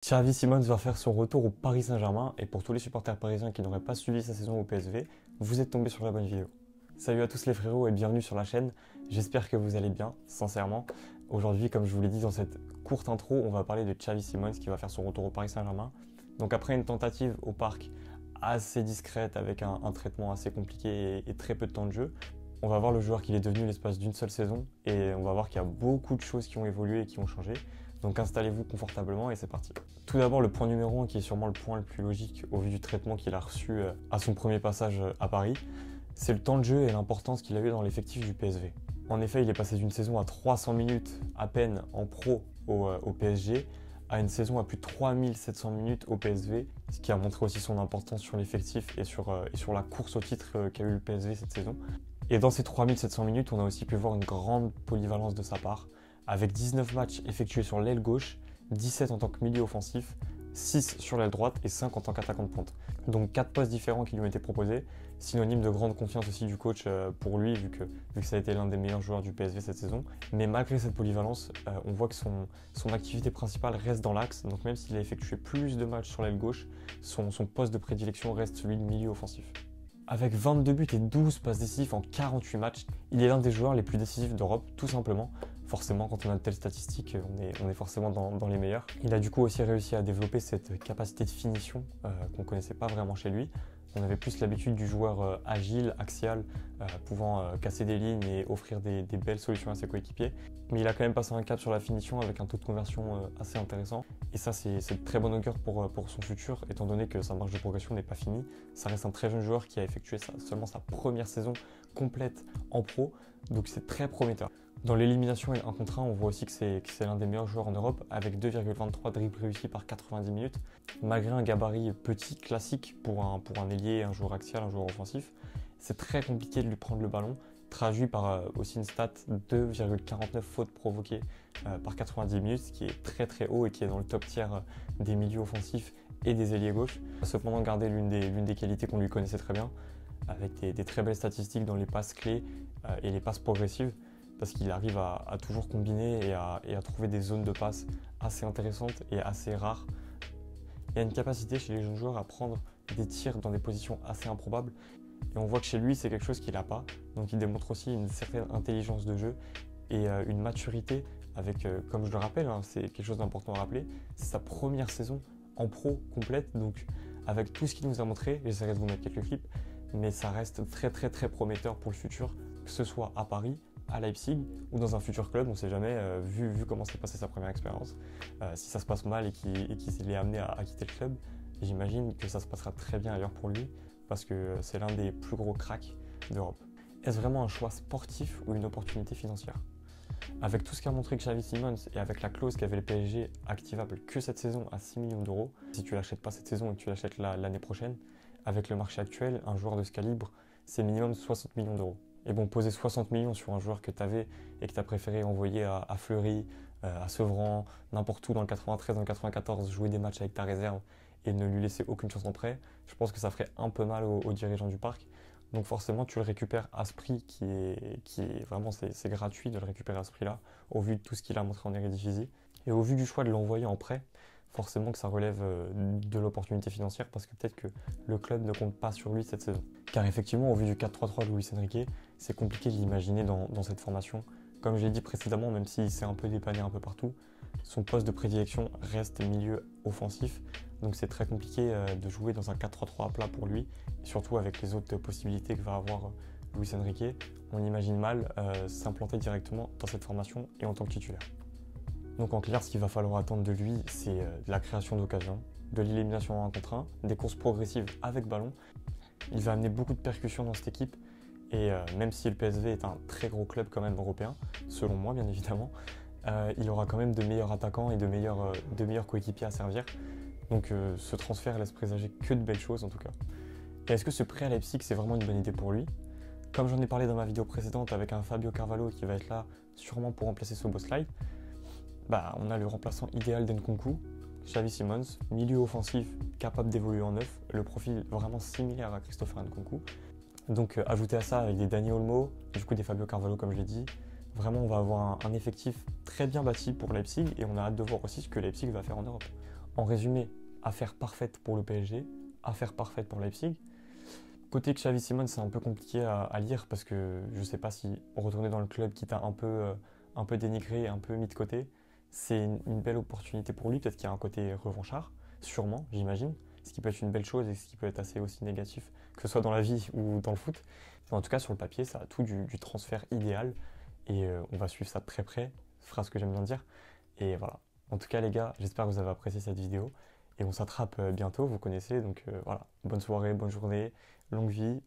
Xavi Simons va faire son retour au Paris Saint-Germain et pour tous les supporters parisiens qui n'auraient pas suivi sa saison au PSV, vous êtes tombés sur la bonne vidéo. Salut à tous les frérots et bienvenue sur la chaîne, j'espère que vous allez bien, sincèrement. Aujourd'hui, comme je vous l'ai dit dans cette courte intro, on va parler de Xavi Simons qui va faire son retour au Paris Saint-Germain. Donc après une tentative au parc assez discrète avec un traitement assez compliqué et très peu de temps de jeu, on va voir le joueur qu'il est devenu l'espace d'une seule saison et on va voir qu'il y a beaucoup de choses qui ont évolué et qui ont changé. Donc installez-vous confortablement et c'est parti. Tout d'abord, le point numéro 1 qui est sûrement le point le plus logique au vu du traitement qu'il a reçu à son premier passage à Paris, c'est le temps de jeu et l'importance qu'il a eu dans l'effectif du PSV. En effet, il est passé d'une saison à 300 minutes à peine en pro au PSG à une saison à plus de 3700 minutes au PSV, ce qui a montré aussi son importance sur l'effectif et sur la course au titre qu'a eu le PSV cette saison. Et dans ces 3700 minutes, on a aussi pu voir une grande polyvalence de sa part, avec 19 matchs effectués sur l'aile gauche, 17 en tant que milieu offensif, 6 sur l'aile droite et 5 en tant qu'attaquant de pointe. Donc 4 postes différents qui lui ont été proposés, synonyme de grande confiance aussi du coach pour lui, vu que ça a été l'un des meilleurs joueurs du PSV cette saison. Mais malgré cette polyvalence, on voit que son activité principale reste dans l'axe, donc même s'il a effectué plus de matchs sur l'aile gauche, son poste de prédilection reste celui de milieu offensif. Avec 22 buts et 12 passes décisives en 48 matchs, il est l'un des joueurs les plus décisifs d'Europe, tout simplement. Forcément, quand on a de telles statistiques, on est forcément dans les meilleurs. Il a du coup aussi réussi à développer cette capacité de finition qu'on ne connaissait pas vraiment chez lui. On avait plus l'habitude du joueur agile, axial, pouvant casser des lignes et offrir des belles solutions à ses coéquipiers. Mais il a quand même passé un cap sur la finition avec un taux de conversion assez intéressant. Et ça, c'est de très bon augure pour son futur, étant donné que sa marge de progression n'est pas finie. Ça reste un très jeune joueur qui a effectué seulement sa première saison complète en pro, donc c'est très prometteur. Dans l'élimination et 1 contre 1, on voit aussi que c'est l'un des meilleurs joueurs en Europe, avec 2,23 dribbles réussis par 90 minutes. Malgré un gabarit petit, classique pour un ailier, un joueur axial, un joueur offensif, c'est très compliqué de lui prendre le ballon, traduit par aussi une stat 2,49 fautes provoquées par 90 minutes, ce qui est très très haut et qui est dans le top tiers des milieux offensifs et des ailiers gauches. Cependant, garder l'une des qualités qu'on lui connaissait très bien, avec des très belles statistiques dans les passes clés et les passes progressives, parce qu'il arrive à toujours combiner et à trouver des zones de passe assez intéressantes et assez rares. Il y a une capacité chez les jeunes joueurs à prendre des tirs dans des positions assez improbables, et on voit que chez lui, c'est quelque chose qu'il n'a pas. Donc il démontre aussi une certaine intelligence de jeu et une maturité avec, comme je le rappelle, c'est quelque chose d'important à rappeler, c'est sa première saison en pro complète, donc avec tout ce qu'il nous a montré, j'essaierai de vous mettre quelques clips, mais ça reste très très très prometteur pour le futur, que ce soit à Paris, à Leipzig ou dans un futur club, on ne sait jamais, vu comment s'est passée sa première expérience. Si ça se passe mal et qu'il est amené à quitter le club, j'imagine que ça se passera très bien ailleurs pour lui, parce que c'est l'un des plus gros cracks d'Europe. Est-ce vraiment un choix sportif ou une opportunité financière? Avec tout ce qu'a montré Xavi Simons et avec la clause qu'avait le PSG activable que cette saison à 6 millions d'euros, si tu l'achètes pas cette saison et que tu l'achètes l'année prochaine, avec le marché actuel, un joueur de ce calibre, c'est minimum 60 millions d'euros. Et bon, poser 60 millions sur un joueur que tu avais et que tu as préféré envoyer à Fleury, à Sevran, n'importe où dans le 93, dans le 94, jouer des matchs avec ta réserve et ne lui laisser aucune chance en prêt, je pense que ça ferait un peu mal aux dirigeants du parc. Donc forcément, tu le récupères à ce prix qui est vraiment, c'est gratuit de le récupérer à ce prix-là, au vu de tout ce qu'il a montré en Eredivisie. Et au vu du choix de l'envoyer en prêt, forcément que ça relève de l'opportunité financière parce que peut-être que le club ne compte pas sur lui cette saison. Car effectivement, au vu du 4-3-3 de Luis Enrique, c'est compliqué de l'imaginer dans cette formation. Comme je l'ai dit précédemment, même s'il s'est un peu dépanné un peu partout, son poste de prédilection reste milieu offensif. Donc c'est très compliqué de jouer dans un 4-3-3 à plat pour lui, surtout avec les autres possibilités que va avoir Luis Enrique. On imagine mal s'implanter directement dans cette formation et en tant que titulaire. Donc en clair, ce qu'il va falloir attendre de lui, c'est de la création d'occasions, de l'élimination en 1 contre 1, des courses progressives avec ballon. Il va amener beaucoup de percussions dans cette équipe et même si le PSV est un très gros club quand même européen, selon moi bien évidemment, il aura quand même de meilleurs attaquants et de meilleurs coéquipiers à servir. Donc ce transfert laisse présager que de belles choses en tout cas. Et est-ce que ce prêt à Leipzig c'est vraiment une bonne idée pour lui? Comme j'en ai parlé dans ma vidéo précédente avec un Fabio Carvalho qui va être là sûrement pour remplacer Szoboszlai, on a le remplaçant idéal d'Nkunku, Xavi Simons, milieu offensif capable d'évoluer en neuf, le profil vraiment similaire à Christopher Nkunku. Donc ajouter à ça avec des Dani Olmo, du coup des Fabio Carvalho comme je l'ai dit, vraiment on va avoir un effectif très bien bâti pour Leipzig et on a hâte de voir aussi ce que Leipzig va faire en Europe. En résumé, affaire parfaite pour le PSG, affaire parfaite pour Leipzig. Côté Xavi Simons, c'est un peu compliqué à lire parce que je ne sais pas si retourner dans le club qui t'a un peu dénigré, un peu mis de côté, c'est une belle opportunité pour lui. Peut-être qu'il y a un côté revanchard, sûrement, j'imagine. Ce qui peut être une belle chose et ce qui peut être assez aussi négatif, que ce soit dans la vie ou dans le foot. Mais en tout cas, sur le papier, ça a tout du transfert idéal et on va suivre ça de très près, phrase que j'aime bien dire. Et voilà. En tout cas, les gars, j'espère que vous avez apprécié cette vidéo et on s'attrape bientôt, vous connaissez. Donc voilà, bonne soirée, bonne journée, longue vie